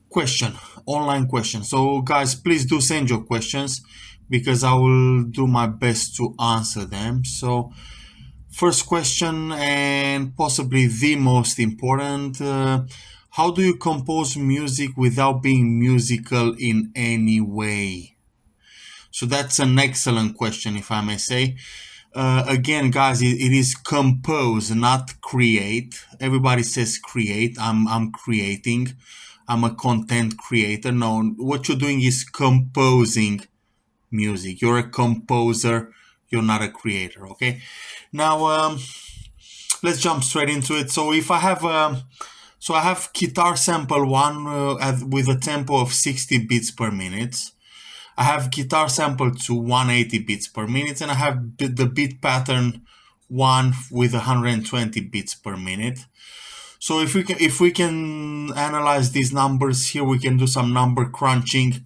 question, online question. So guys, please do send your questions because I will do my best to answer them. So first question, and possibly the most important, how do you compose music without being musical in any way? So that's an excellent question, if I may say. Again, guys, it is compose, not create. Everybody says create. I'm creating. I'm a content creator. No, what you're doing is composing music. You're a composer. You're not a creator. Okay. Now, let's jump straight into it. So if I have, I have guitar sample one with a tempo of 60 beats per minute. I have guitar sample to 180 beats per minute, and I have the beat pattern one with 120 beats per minute. So if we can analyze these numbers here, we can do some number crunching.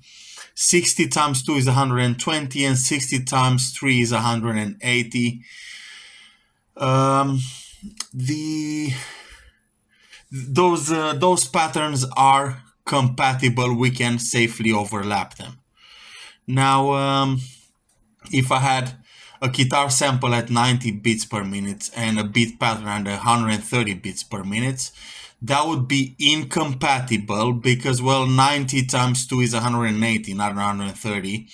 60 times 2 is 120, and 60 times 3 is 180. Those patterns are compatible. We can safely overlap them. Now, if I had a guitar sample at 90 beats per minute and a beat pattern at 130 beats per minute, that would be incompatible because, well, 90 times 2 is 180, not 130.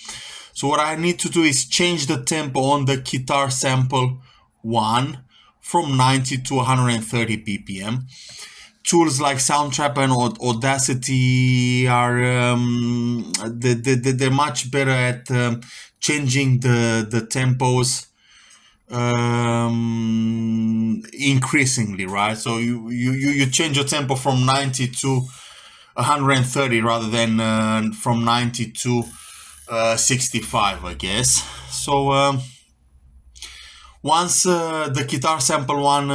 So what I need to do is change the tempo on the guitar sample 1 from 90 to 130 BPM. Tools like Soundtrap and Audacity are they're much better at changing the tempos increasingly, right? So you change your tempo from 90 to 130 rather than from 90 to 65, I guess. So once the guitar sample one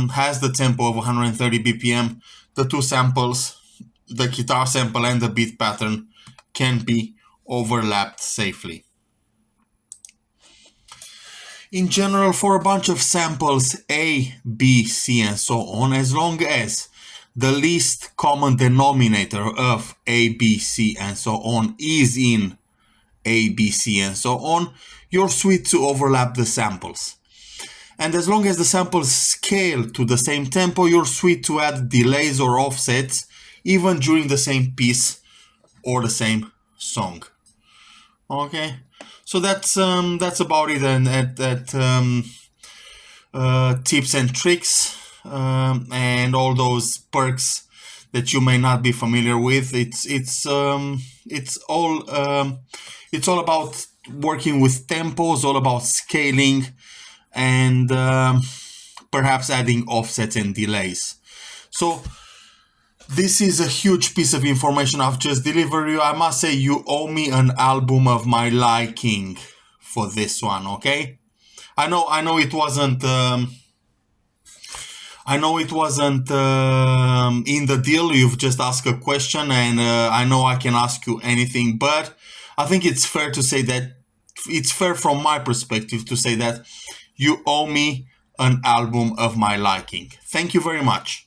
has the tempo of 130 BPM, the two samples, the guitar sample and the beat pattern, can be overlapped safely. In general, for a bunch of samples A, B, C, and so on, as long as the least common denominator of A, B, C, and so on is in A, B, C, and so on, you're sweet to overlap the samples. And as long as the samples scale to the same tempo, you're sweet to add delays or offsets even during the same piece or the same song. Okay, so that's about it. And tips and tricks and all those perks that you may not be familiar with. It's all about working with tempos, all about scaling, and perhaps adding offsets and delays. So this is a huge piece of information I've just delivered you. I must say you owe me an album of my liking for this one, okay? I know it wasn't in the deal. You've just asked a question, and I know I can ask you anything, but I think it's fair to say that it's fair from my perspective to say that you owe me an album of my liking. Thank you very much.